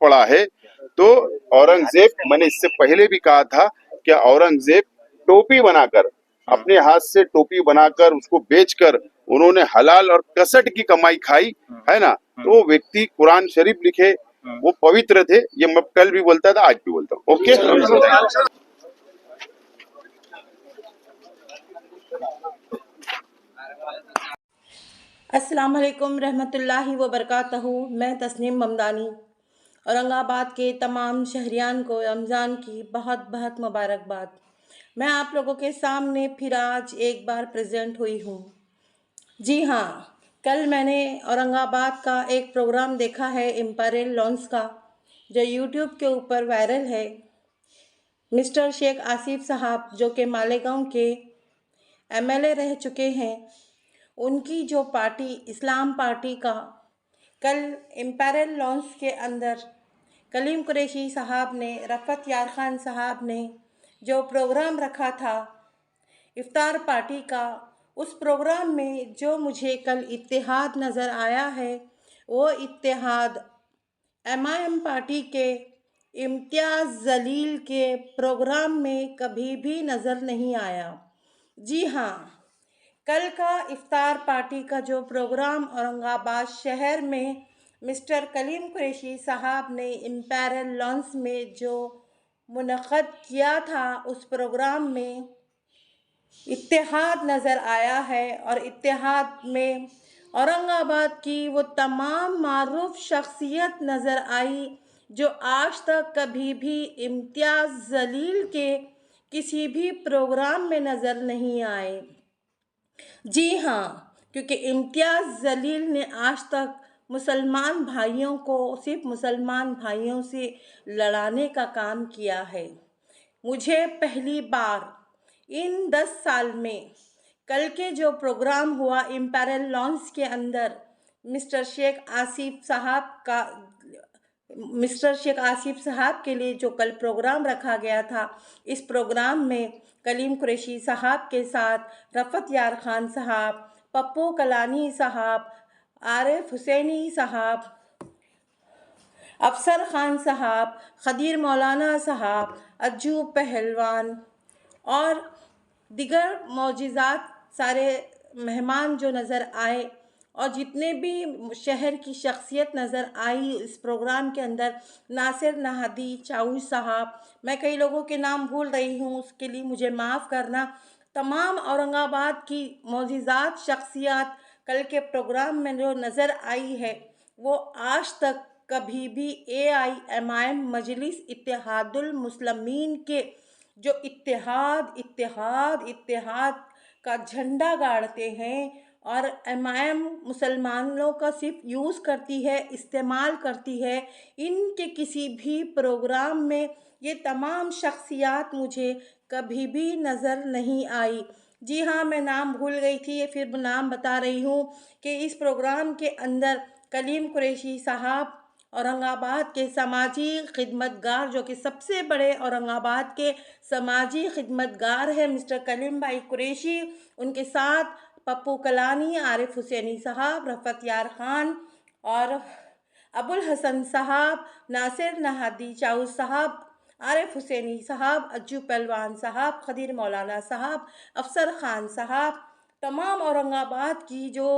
पड़ा है। तो औरंगजेब, मैंने इससे पहले भी कहा था कि औरंगजेब टोपी बनाकर, अपने हाथ से टोपी बनाकर उसको बेचकर उन्होंने हलाल और कसट की कमाई खाई, है ना। तो वो व्यक्ति कुरान शरीफ लिखे, वो पवित्र थे। ये मैं कल भी बोलता था, आज भी बोलता हूँ। ओके। अस्सलाम वालेकुम रहमतुल्लाहि व बरकातहू। मैं तस्नीम ममदानी औरंगाबाद के तमाम शहरियान को रमज़ान की बहुत बहुत मुबारकबाद। मैं आप लोगों के सामने फिर आज एक बार प्रेजेंट हुई हूँ। जी हाँ, कल मैंने औरंगाबाद का एक प्रोग्राम देखा है इम्पेरियल लॉन्स का, जो यूट्यूब के ऊपर वायरल है। मिस्टर शेख आसिफ साहब, जो कि मालेगांव के एमएलए रह चुके हैं, उनकी जो पार्टी इस्लाम पार्टी का कल इम्पेरियल लॉन्स के अंदर कलीम कुरैशी साहब ने, रफ़त यार ख़ान साहब ने जो प्रोग्राम रखा था इफ्तार पार्टी का, उस प्रोग्राम में जो मुझे कल इत्तेहाद नज़र आया है, वो इत्तेहाद एमआईएम पार्टी के इम्तियाज़ जलील के प्रोग्राम में कभी भी नज़र नहीं आया। जी हाँ, कल का इफ्तार पार्टी का जो प्रोग्राम औरंगाबाद शहर में मिस्टर कलीम कुरैशी साहब ने इम्पेरियल लॉन्स में जो मुनक़द किया था, उस प्रोग्राम में इत्तेहाद नज़र आया है। और इत्तेहाद में औरंगाबाद की वो तमाम मारूफ शख्सियत नज़र आई जो आज तक कभी भी इम्तियाज़ जलील के किसी भी प्रोग्राम में नज़र नहीं आए। जी हाँ, क्योंकि इम्तियाज़ जलील ने आज तक मुसलमान भाइयों को सिर्फ मुसलमान भाइयों से लड़ाने का काम किया है। मुझे पहली बार इन 10 साल में कल के जो प्रोग्राम हुआ इम्पेरियल लॉन्स के अंदर मिस्टर शेख आसिफ साहब के लिए जो कल प्रोग्राम रखा गया था, इस प्रोग्राम में कलीम कुरैशी साहब के साथ रफ़त यार ख़ान साहब, पप्पू कलानी साहब, आरिफ हुसैनी साहब, अफसर ख़ान साहब, खदीर मौलाना साहब, अज्जू पहलवान और दिगर मौजूदात सारे मेहमान जो नज़र आए, और जितने भी शहर की शख्सियत नज़र आई इस प्रोग्राम के अंदर, नासिर नहादी चाऊ साहब, मैं कई लोगों के नाम भूल रही हूँ, उसके लिए मुझे माफ़ करना। तमाम औरंगाबाद की मौजूदात शख्सियत कल के प्रोग्राम में जो नज़र आई है, वो आज तक कभी भी AIMIM मजलिस इत्तेहादुल मुस्लिमीन के जो इत्तेहाद इत्तेहाद इत्तेहाद का झंडा गाड़ते हैं, और MIM मुसलमानों का सिर्फ यूज़ करती है, इस्तेमाल करती है, इनके किसी भी प्रोग्राम में ये तमाम शख्सियात मुझे कभी भी नज़र नहीं आई। जी हाँ, मैं नाम भूल गई थी, ये फिर नाम बता रही हूँ कि इस प्रोग्राम के अंदर कलीम कुरैशी साहब, औरंगाबाद के समाजी खिदमतगार, जो कि सबसे बड़े औरंगाबाद के समाजी खिदमतगार हैं मिस्टर कलीम भाई कुरैशी, उनके साथ पप्पू कलानी, आरिफ हुसैनी साहब, रफ़त यार ख़ान और अबुल हसन साहब, नासिर नहादी चाऊ साहब, आरिफ हुसैनी साहब, अज्जू पहलवान साहब, खदीर मौलाना साहब, अफसर ख़ान साहब, तमाम औरंगाबाद की जो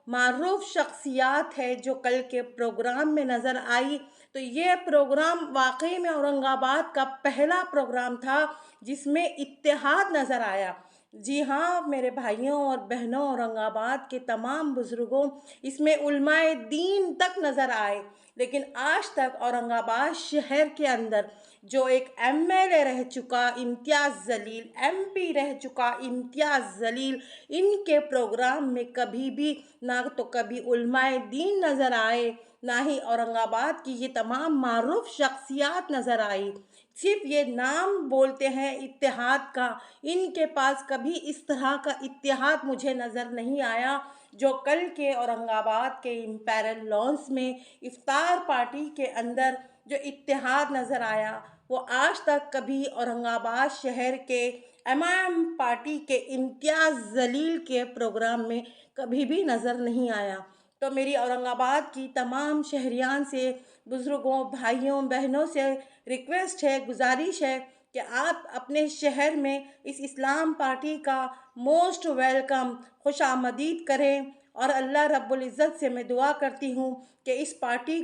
मारूफ शख्सियात है जो कल के प्रोग्राम में नज़र आई। तो ये प्रोग्राम वाकई में औरंगाबाद का पहला प्रोग्राम था जिसमें इत्तेहाद नज़र आया। जी हाँ मेरे भाइयों और बहनों, औरंगाबाद के तमाम बुज़ुर्गों, इसमें उलमाए दीन तक नज़र आए। लेकिन आज तक औरंगाबाद शहर के अंदर जो एक MLA रह चुका इम्तियाज़ जलील, MP रह चुका इम्तियाज़ जलील, इनके प्रोग्राम में कभी भी ना तो कभी उलमाए दीन नज़र आए, ना ही औरंगाबाद की ये तमाम मारूफ शख्सियात नज़र आई। सिर्फ ये नाम बोलते हैं इत्तेहाद का, इनके पास कभी इस तरह का इत्तेहाद मुझे नज़र नहीं आया जो कल के औरंगाबाद के इम्पेरियल लॉन्स में इफ्तार पार्टी के अंदर जो इत्तेहाद नज़र आया, वो आज तक कभी औरंगाबाद शहर के MIM पार्टी के इम्तियाज़ जलील के प्रोग्राम में कभी भी नज़र नहीं आया। तो मेरी औरंगाबाद की तमाम शहरियान से बुज़ुर्गों, भाइयों, बहनों से रिक्वेस्ट है, गुजारिश है कि आप अपने शहर में इस इस्लाम पार्टी का मोस्ट वेलकम, खुशामदीद करें। और अल्लाह रब्बुल इज़्ज़त से मैं दुआ करती हूँ कि इस पार्टी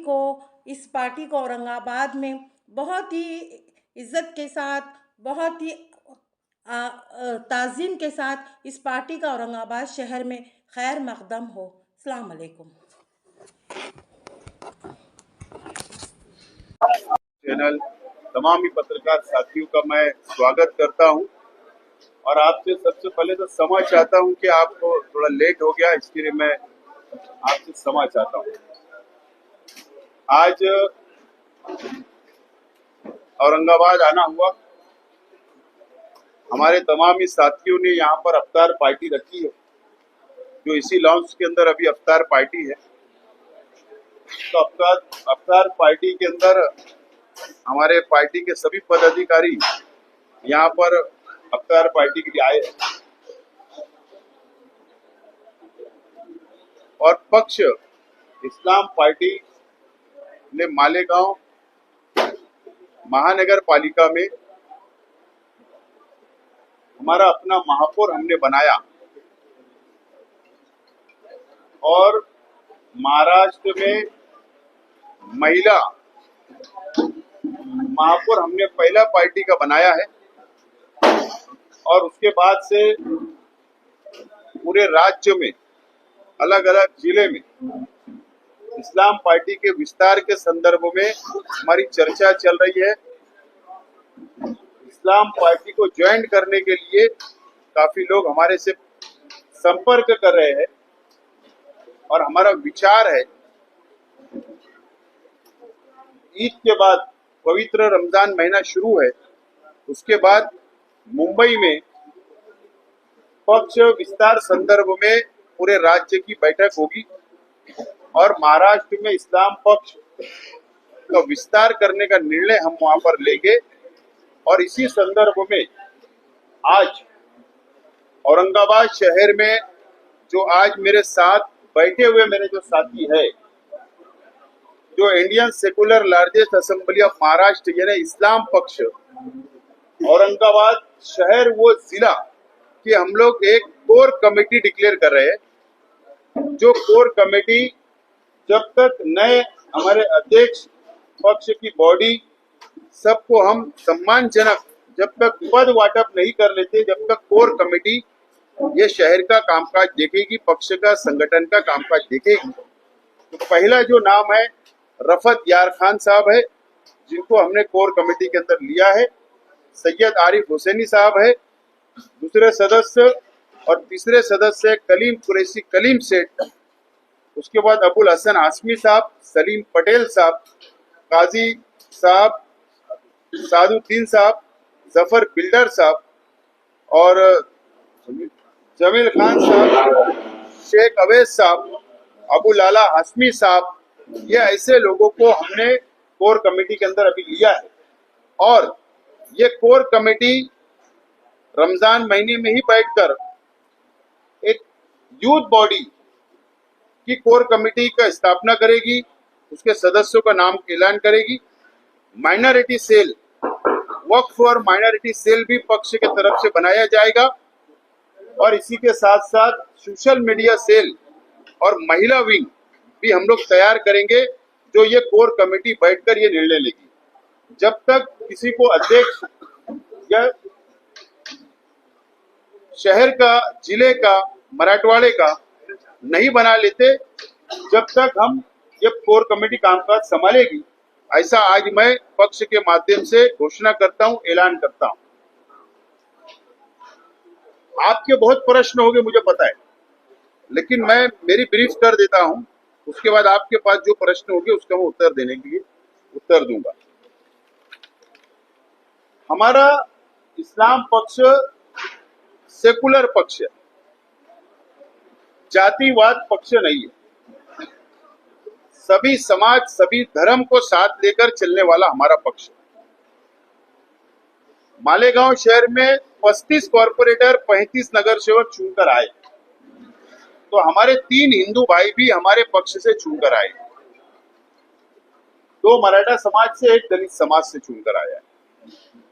को औरंगाबाद में बहुत ही इज़्ज़त के साथ, बहुत ही ताज़ीम के साथ इस पार्टी का औरंगाबाद शहर में खैर मक़दम हो। अस्सलाम वालेकुम। चैनल तमाम ही पत्रकार साथियों का मैं स्वागत करता हूं और आपसे सबसे पहले तो क्षमा चाहता हूं कि आपको थोड़ा लेट हो गया, इसके लिए मैं आपसे क्षमा चाहता हूं। आज औरंगाबाद आना हुआ, हमारे तमाम ही साथियों ने यहाँ पर अफ्तार पार्टी रखी है, जो इसी लॉन्च के अंदर अभी अफ्तार पार्टी है। तो अफ्तार पार्टी के अंदर हमारे पार्टी के सभी पदाधिकारी यहाँ पर अफ्तार पार्टी के लिए आए हैं और पक्ष इस्लाम पार्टी ने मालेगांव महानगर पालिका में हमारा अपना महापौर हमने बनाया और महाराष्ट्र में महिला महापौर हमने पहला पार्टी का बनाया है और उसके बाद से पूरे राज्य में अलग अलग जिले में इस्लाम पार्टी के विस्तार के संदर्भ में हमारी चर्चा चल रही है। इस्लाम पार्टी को ज्वाइन करने के लिए काफी लोग हमारे से संपर्क कर रहे हैं और हमारा विचार है ईद के बाद पवित्र रमजान महीना शुरू है, उसके बाद मुंबई में पक्ष विस्तार संदर्भ में पूरे राज्य की बैठक होगी और महाराष्ट्र में इस्लाम पक्ष का विस्तार करने का निर्णय हम वहां पर लेंगे। और इसी संदर्भ में आज औरंगाबाद शहर में जो आज मेरे साथ बैठे हुए मेरे जो साथी है, जो Indian secular largest assembly of Maharashtra यानी इस्लाम पक्ष औरंगाबाद शहर वो जिला कि हम लोग एक कोर कमेटी डिक्लेयर कर रहे हैं। जो कोर कमेटी जब तक नए हमारे अध्यक्ष पक्ष की बॉडी सबको हम सम्मानजनक जब तक पद वाटप नहीं कर लेते, जब तक कोर कमेटी ये शहर का कामकाज देखेगी, पक्ष का संगठन का कामकाज देखेगी। तो पहला जो नाम है रफत यार खान साहब है, जिनको हमने कोर कमेटी के अंदर लिया है। सैयद आरिफ हुसैनी साहब है दूसरे सदस्य और तीसरे सदस्य कलीम कुरैशी कलीम सेठ। उसके बाद अबुल हसन आसमी साहब, सलीम पटेल साहब, काजी साहब, सादुद्दीन साहब, जफर बिल्डर साहब और जमील खान साहब, शेख अवैस साहब, अबू लाला हाशमी साहब, ये ऐसे लोगों को हमने कोर कमेटी के अंदर अभी लिया है। और ये कोर कमेटी रमजान महीने में ही बैठकर एक यूथ बॉडी की कोर कमेटी का स्थापना करेगी, उसके सदस्यों का नाम ऐलान करेगी। माइनॉरिटी सेल, वक्फ और माइनॉरिटी सेल भी पक्ष के तरफ से बनाया जाएगा और इसी के साथ साथ सोशल मीडिया सेल और महिला विंग भी हम लोग तैयार करेंगे, जो ये कोर कमेटी बैठकर ये निर्णय लेगी। जब तक किसी को अध्यक्ष या शहर का, जिले का, मराठवाड़े का नहीं बना लेते, जब तक हम ये कोर कमेटी कामकाज संभालेगी, ऐसा आज मैं पक्ष के माध्यम से घोषणा करता हूं, ऐलान करता हूं। आपके बहुत प्रश्न होंगे मुझे पता है, लेकिन मैं मेरी ब्रीफ कर देता हूं, उसके बाद आपके पास जो प्रश्न होंगे उसका मैं उत्तर देने के लिए उत्तर दूंगा। हमारा इस्लाम पक्ष सेकुलर पक्ष है, जातिवाद पक्ष नहीं है। सभी समाज, सभी धर्म को साथ लेकर चलने वाला हमारा पक्ष है। मालेगांव शहर में 35 कॉर्पोरेटर, 35 नगर सेवक चुनकर आए, तो हमारे 3 हिंदू भाई भी हमारे पक्ष से चुनकर आए। 2 मराठा समाज से, 1 दलित समाज से चुनकर आया है।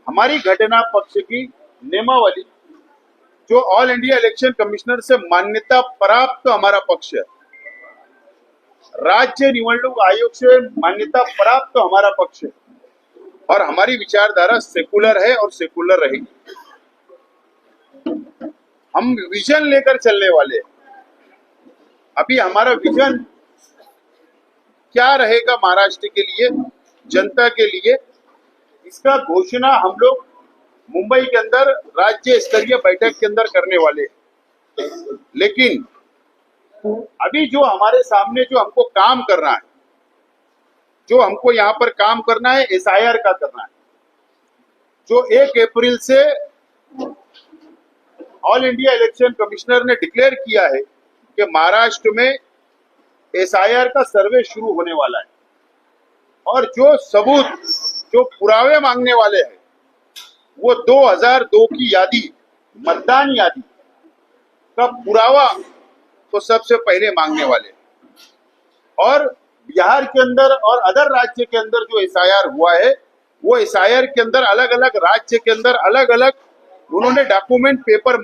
हमारी घटना पक्ष की नियमावली जो ऑल इंडिया इलेक्शन कमिश्नर से मान्यता प्राप्त हमारा पक्ष है, राज्य निवडणूक आयोग से मान्यता प्राप्त हमारा पक्ष है, और हमारी विचारधारा सेकुलर है और सेकुलर रहेगी। हम विजन लेकर चलने वाले हैं। अभी हमारा विजन क्या रहेगा महाराष्ट्र के लिए, जनता के लिए, इसका घोषणा हम लोग मुंबई के अंदर राज्य स्तरीय बैठक के अंदर करने वाले हैं। लेकिन अभी जो हमारे सामने जो हमको काम करना है, जो हमको यहाँ पर काम करना है, SIR का करना है। जो 1 अप्रैल से ऑल इंडिया इलेक्शन कमिश्नर ने डिक्लेयर किया है कि महाराष्ट्र में SIR का सर्वे शुरू होने वाला है, और जो सबूत, जो पुरावे मांगने वाले हैं, वो 2002 की यादी, मतदान यादी का पुरावा तो सबसे पहले मांगने वाले हैं। और बिहार के अंदर और अदर राज्य के अंदर जो SIR हुआ है, वो SIR के अंदर अलग अलग राज्य के अंदर अलग अलग उन्होंने डॉक्यूमेंट पेपर